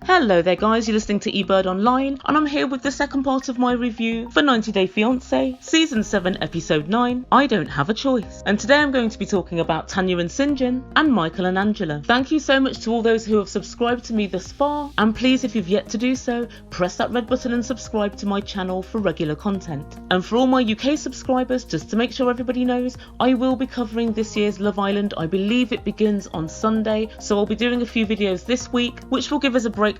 Hello there guys, you're listening to Ebird Online and I'm here with the second part of my review for 90 Day Fiancé, Season 7, Episode 9, I Don't Have a Choice. And today I'm going to be talking about Tania and Syngin and Micheal and Angela. Thank you so much to all those who have subscribed to me thus far, and please, if you've yet to do so, press that red button and subscribe to my channel for regular content. And for all my UK subscribers, just to make sure everybody knows, I will be covering this year's Love Island. I believe it begins on Sunday, so I'll be doing a few videos this week which will give us a breakdown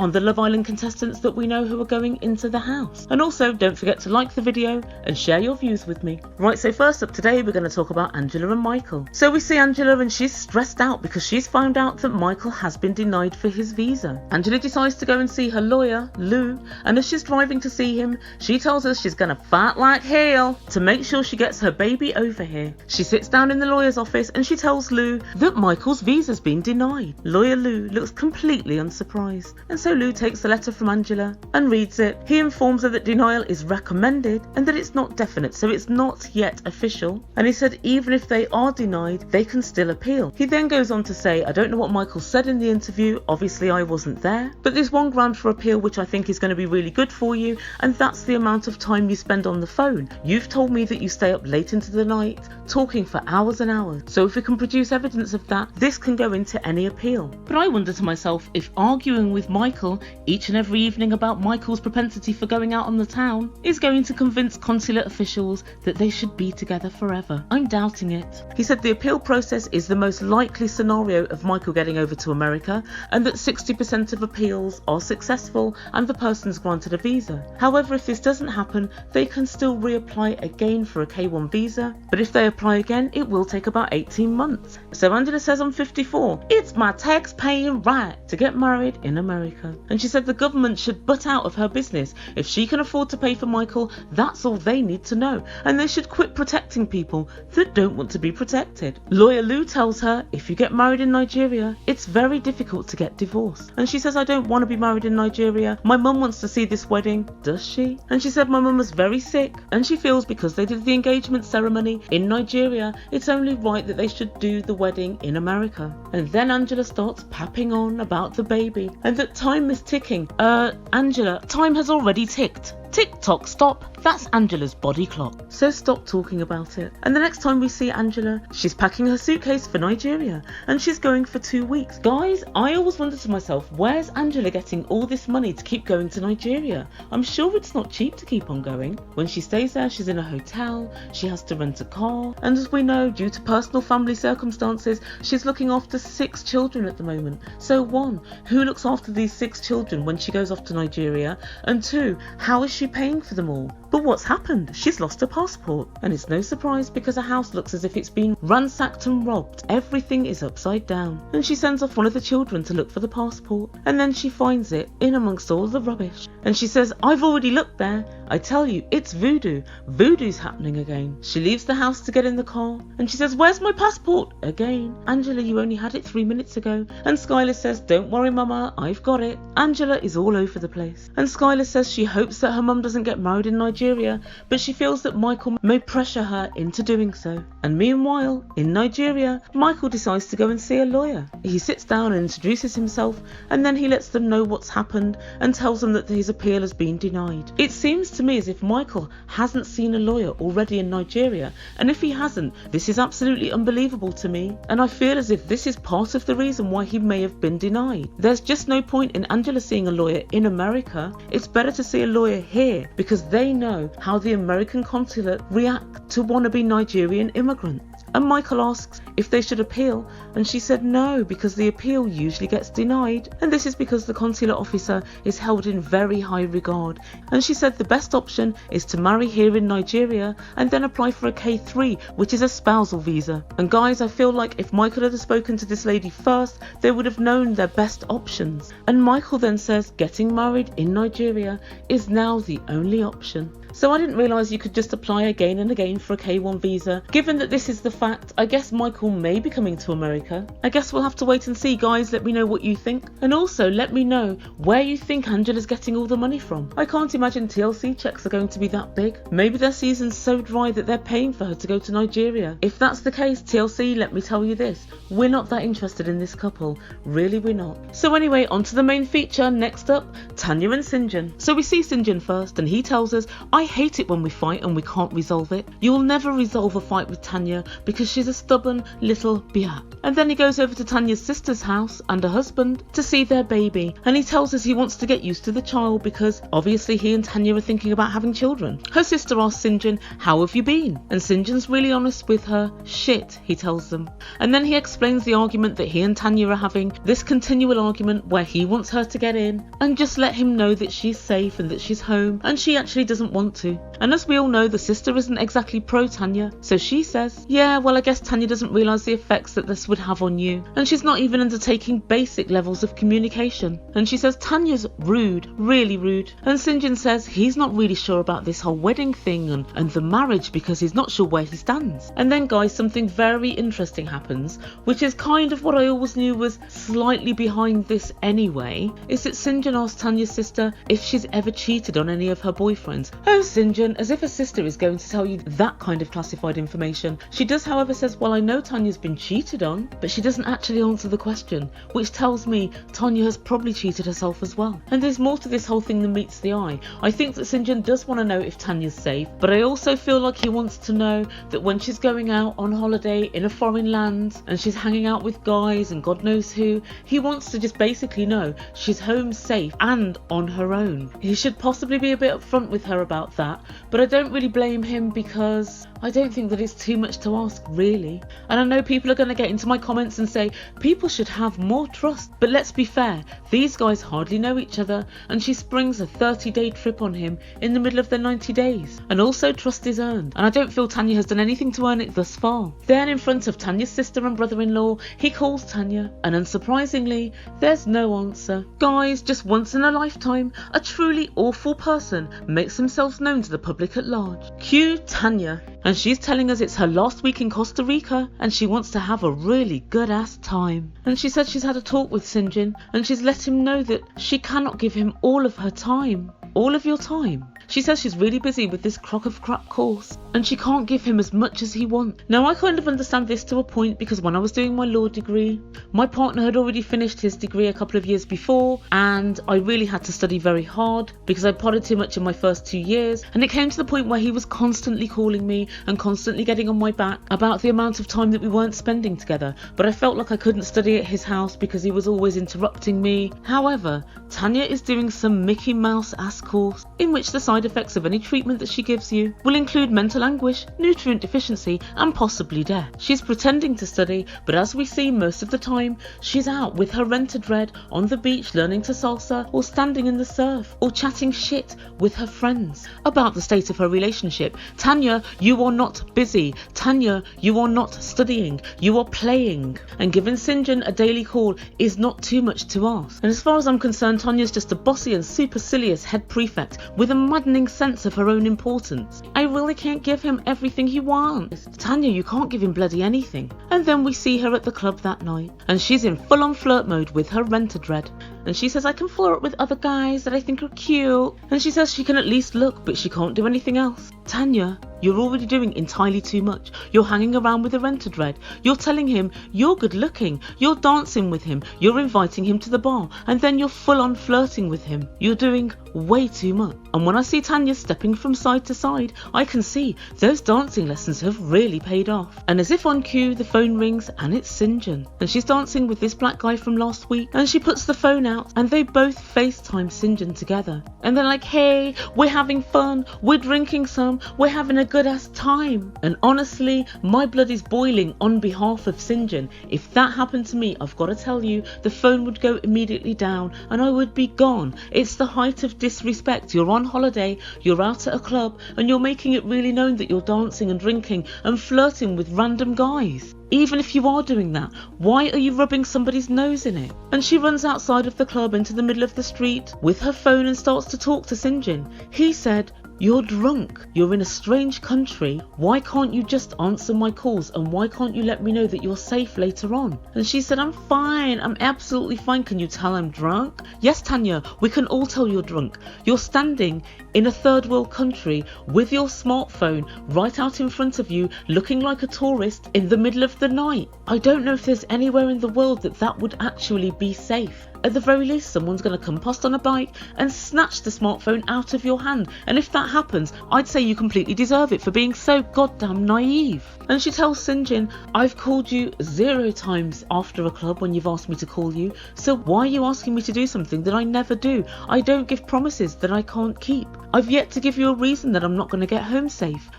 on the Love Island contestants that we know who are going into the house. And also don't forget to like the video and share your views with me. Right, so first up today we're going to talk about Angela and Micheal. So we see Angela and she's stressed out because she's found out that Micheal has been denied for his visa. Angela decides to go and see her lawyer, Lou, and as she's driving to see him, she tells us she's going to fight like hell to make sure she gets her baby over here. She sits down in the lawyer's office and she tells Lou that Michael's visa's been denied. Lawyer Lou looks completely unsurprised. And so Lou takes the letter from Angela and reads it. He informs her that denial is recommended and that it's not definite, so it's not yet official. And he said even if they are denied, they can still appeal. He then goes on to say, I don't know what Micheal said in the interview, obviously I wasn't there, but there's one ground for appeal which I think is going to be really good for you, and that's the amount of time you spend on the phone. You've told me that you stay up late into the night, talking for hours and hours. So if we can produce evidence of that, this can go into any appeal. But I wonder to myself, if arguing with Micheal each and every evening about Michael's propensity for going out on the town is going to convince consulate officials that they should be together forever. I'm doubting it. He said the appeal process is the most likely scenario of Micheal getting over to America, and that 60% of appeals are successful and the person's granted a visa. However, if this doesn't happen, they can still reapply again for a K1 visa, but if they apply again, it will take about 18 months. So Angela says, I'm 54. It's my tax-paying right to get married in America. And she said the government should butt out of her business. If she can afford to pay for Micheal, that's all they need to know, and they should quit protecting people that don't want to be protected. Lawyer Lou tells her if you get married in Nigeria, it's very difficult to get divorced. And she says, I don't want to be married in Nigeria. My mum wants to see this wedding. Does she? And she said my mum was very sick, and she feels because they did the engagement ceremony in Nigeria, it's only right that they should do the wedding in America. And then Angela starts papping on about the baby and that time is ticking. Angela, time has already ticked. Tick tock, stop. That's Angela's body clock. So stop talking about it. And the next time we see Angela, she's packing her suitcase for Nigeria and she's going for 2 weeks. Guys, I always wonder to myself, where's Angela getting all this money to keep going to Nigeria? I'm sure it's not cheap to keep on going. When she stays there, she's in a hotel, she has to rent a car, and as we know, due to personal family circumstances, she's looking after 6 children at the moment. So 1, who looks after these 6 children when she goes off to Nigeria? And 2, how is she paying for them all? But what's happened? She's lost her passport. And it's no surprise because her house looks as if it's been ransacked and robbed. Everything is upside down. And she sends off one of the children to look for the passport. And then she finds it in amongst all the rubbish. And she says, I've already looked there. I tell you, it's voodoo. Voodoo's happening again. She leaves the house to get in the car. And she says, where's my passport? Again. Angela, you only had it 3 minutes ago. And Skylar says, don't worry, Mama, I've got it. Angela is all over the place. And Skylar says she hopes that her mum doesn't get married in Nigeria, but she feels that Micheal may pressure her into doing so. And meanwhile, in Nigeria, Micheal decides to go and see a lawyer. He sits down and introduces himself, and then he lets them know what's happened and tells them that his appeal has been denied. It seems to me as if Micheal hasn't seen a lawyer already in Nigeria, and if he hasn't, this is absolutely unbelievable to me, and I feel as if this is part of the reason why he may have been denied. There's just no point in Angela seeing a lawyer in America. It's better to see a lawyer here because they know how the American consulate react to wannabe Nigerian immigrants. And Micheal asks if they should appeal, and she said no, because the appeal usually gets denied, and this is because the consular officer is held in very high regard. And she said the best option is to marry here in Nigeria and then apply for a K3, which is a spousal visa. And guys, I feel like if Micheal had spoken to this lady first, they would have known their best options. And Micheal then says getting married in Nigeria is now the only option. so I didn't realise you could just apply again and again for a K1 visa. Given that this is the fact, I guess Micheal may be coming to America. I guess we'll have to wait and see. Guys, let me know what you think, and also let me know where you think Angela's getting all the money from. I can't imagine TLC checks are going to be that big. Maybe their season's so dry that they're paying for her to go to Nigeria. If that's the case, TLC, let me tell you this, we're not that interested in this couple. Really, we're not. So anyway, on to the main feature. Next up, Tania and Syngin. So we see Syngin first, and he tells us, I hate it when we fight and we can't resolve it. You'll never resolve a fight with Tania because she's a stubborn little biat. And then he goes over to Tania's sister's house and her husband to see their baby, and he tells us he wants to get used to the child because obviously he and Tania are thinking about having children. Her sister asks Syngin, how have you been? And Syngin's really honest with her. Shit, he tells them. And then he explains the argument that he and Tania are having, this continual argument where he wants her to get in and just let him know that she's safe and that she's home, and she actually doesn't want to. And as we all know, the sister isn't exactly pro Tania, so she says, yeah, well, I guess Tania doesn't realise the effects that this would have on you, and she's not even undertaking basic levels of communication. And she says Tania's rude, really rude. And Syngin says he's not really sure about this whole wedding thing and the marriage because he's not sure where he stands. And then, guys, something very interesting happens, which is kind of what I always knew was slightly behind this anyway, is that Syngin asks Tania's sister if she's ever cheated on any of her boyfriends. Oh, Syngin, as if a sister is going to tell you that kind of classified information. She does, however, says, well, I know Tania's been cheated on, but she doesn't actually answer the question, which tells me Tania has probably cheated herself as well. And there's more to this whole thing than meets the eye. I think that Syngin does want to know if Tania's safe, but I also feel like he wants to know that when she's going out on holiday in a foreign land and she's hanging out with guys and God knows who, he wants to just basically know she's home safe and on her own. He should possibly be a bit upfront with her about that, but I don't really blame him because I don't think that it's too much to ask, really. And I know people are going to get into my comments and say people should have more trust, but let's be fair, these guys hardly know each other, and she springs a 30-day trip on him in the middle of their 90 days. And also, trust is earned, and I don't feel Tania has done anything to earn it thus far. Then in front of Tania's sister and brother-in-law, he calls Tania, and unsurprisingly, there's no answer. Guys, just once in a lifetime, a truly awful person makes themselves known to the public at large. Cue Tania, and she's telling us it's her last week in Costa Rica and she wants to have a really good ass time. And she said she's had a talk with Syngin and she's let him know that she cannot give him all of her time. All of your time? She says she's really busy with this crock of crap course and she can't give him as much as he wants. Now I kind of understand this to a point because when I was doing my law degree, my partner had already finished his degree a couple of years before and I really had to study very hard because I potted too much in my first 2 years, and it came to the point where he was constantly calling me and constantly getting on my back about the amount of time that we weren't spending together, but I felt like I couldn't study at his house because he was always interrupting me. However, Tania is doing some Mickey Mouse ass course in which the side effects of any treatment that she gives you will include mental anguish, nutrient deficiency and possibly death. She's pretending to study, but as we see most of the time, she's out with her rented red on the beach learning to salsa or standing in the surf or chatting shit with her friends about the state of her relationship. Tania, you are not busy. Tania, you are not studying. You are playing. And giving Syngin a daily call is not too much to ask. And as far as I'm concerned, Tania's just a bossy and supercilious head prefect with a maddening sense of her own importance. I really can't give him everything he wants. Tania, you can't give him bloody anything. And then we see her at the club that night and she's in full-on flirt mode with her rented red. And she says, I can flirt with other guys that I think are cute. And she says she can at least look, but she can't do anything else. Tania, you're already doing entirely too much. You're hanging around with a rented red. You're telling him you're good looking. You're dancing with him. You're inviting him to the bar. And then you're full on flirting with him. You're doing way too much. And when I see Tania stepping from side to side, I can see those dancing lessons have really paid off. And as if on cue, the phone rings and it's Syngin. And she's dancing with this black guy from last week. And she puts the phone out and they both FaceTime Syngin together. And they're like, hey, we're having fun. We're drinking some. We're having a good ass time. And honestly, my blood is boiling on behalf of Syngin. If that happened to me, I've got to tell you, the phone would go immediately down and I would be gone. It's the height of disrespect. You're on holiday, you're out at a club, and you're making it really known that you're dancing and drinking and flirting with random guys. Even if you are doing that, why are you rubbing somebody's nose in it? And she runs outside of the club into the middle of the street with her phone and starts to talk to Syngin. He said, You're drunk. You're in a strange country. Why can't you just answer my calls, and why can't you let me know that you're safe later on? And she said, I'm fine. I'm absolutely fine. Can you tell I'm drunk? Yes, Tanya, we can all tell you're drunk. You're standing in a third world country with your smartphone right out in front of you, looking like a tourist in the middle of the night. I don't know if there's anywhere in the world that would actually be safe. At the very least, someone's going to come past on a bike and snatch the smartphone out of your hand. And if that happens, I'd say you completely deserve it for being so goddamn naive. And she tells Syngin, I've called you 0 times after a club when you've asked me to call you. So why are you asking me to do something that I never do? I don't give promises that I can't keep. I've yet to give you a reason that I'm not going to get home safe.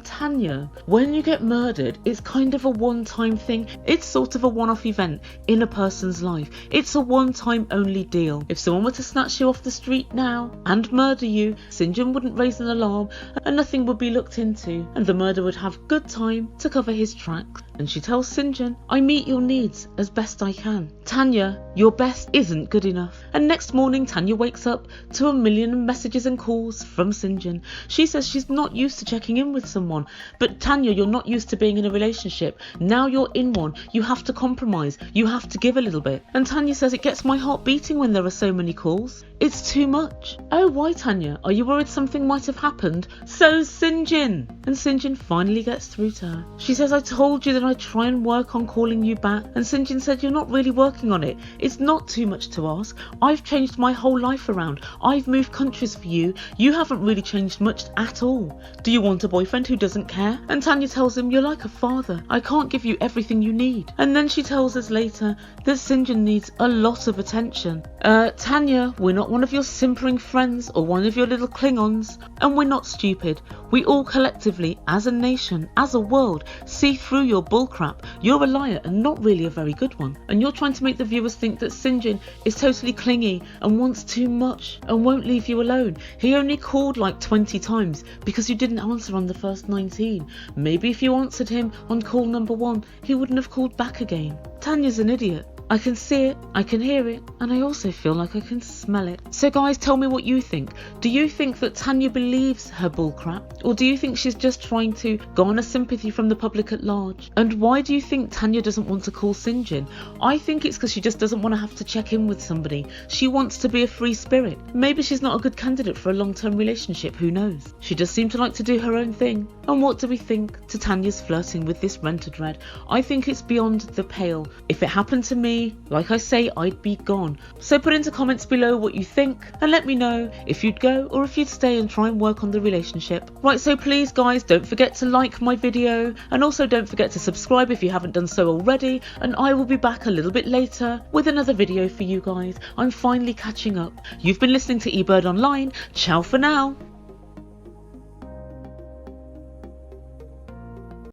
Tanya, when you get murdered, it's kind of a one-time thing. It's sort of a one-off event in a person's life. It's a one-time only deal. If someone were to snatch you off the street now and murder you, Syngin wouldn't raise an alarm and nothing would be looked into, and the murderer would have good time to cover his tracks. And she tells Syngin, I meet your needs as best I can. Tanya, your best isn't good enough. And next morning, Tanya wakes up to a million messages and calls from Syngin. She says she's not used to checking in with someone. But Tanya, you're not used to being in a relationship. Now you're in one. You have to compromise. You have to give a little bit. And Tanya says it gets my heart beating when there are so many calls. It's too much. Oh, why, Tanya? Are you worried something might have happened? So's Syngin. And Syngin finally gets through to her. She says, I told you that I'd try and work on calling you back. And Syngin said, you're not really working on it. It's not too much to ask. I've changed my whole life around. I've moved countries for you. You haven't really changed much at all. Do you want a boyfriend who doesn't care? And Tanya tells him, you're like a father. I can't give you everything you need. And then she tells us later that Syngin needs a lot of attention. Tanya, we're not one of your simpering friends or one of your little Klingons, and we're not stupid. We all collectively, as a nation, as a world, see through your bullcrap. You're a liar and not really a very good one. And you're trying to make the viewers think that Syngin is totally clingy and wants too much and won't leave you alone. He only called like 20 times because you didn't answer on the first 19. Maybe if you answered him on call number 1, he wouldn't have called back again. Tanya's an idiot. I can see it, I can hear it, and I also feel like I can smell it. So guys, tell me what you think. Do you think that Tanya believes her bullcrap? Or do you think she's just trying to garner sympathy from the public at large? And why do you think Tanya doesn't want to call Syngin? I think it's because she just doesn't want to have to check in with somebody. She wants to be a free spirit. Maybe she's not a good candidate for a long-term relationship, who knows? She does seem to like to do her own thing. And what do we think to Tanya's flirting with this rented red? I think it's beyond the pale. If it happened to me, like I say, I'd be gone. So put into comments below what you think and let me know if you'd go or if you'd stay and try and work on the relationship. Right, so please guys, don't forget to like my video and also don't forget to subscribe if you haven't done so already, and I will be back a little bit later with another video for you guys. I'm finally catching up. You've been listening to Ebird Online. Ciao for now.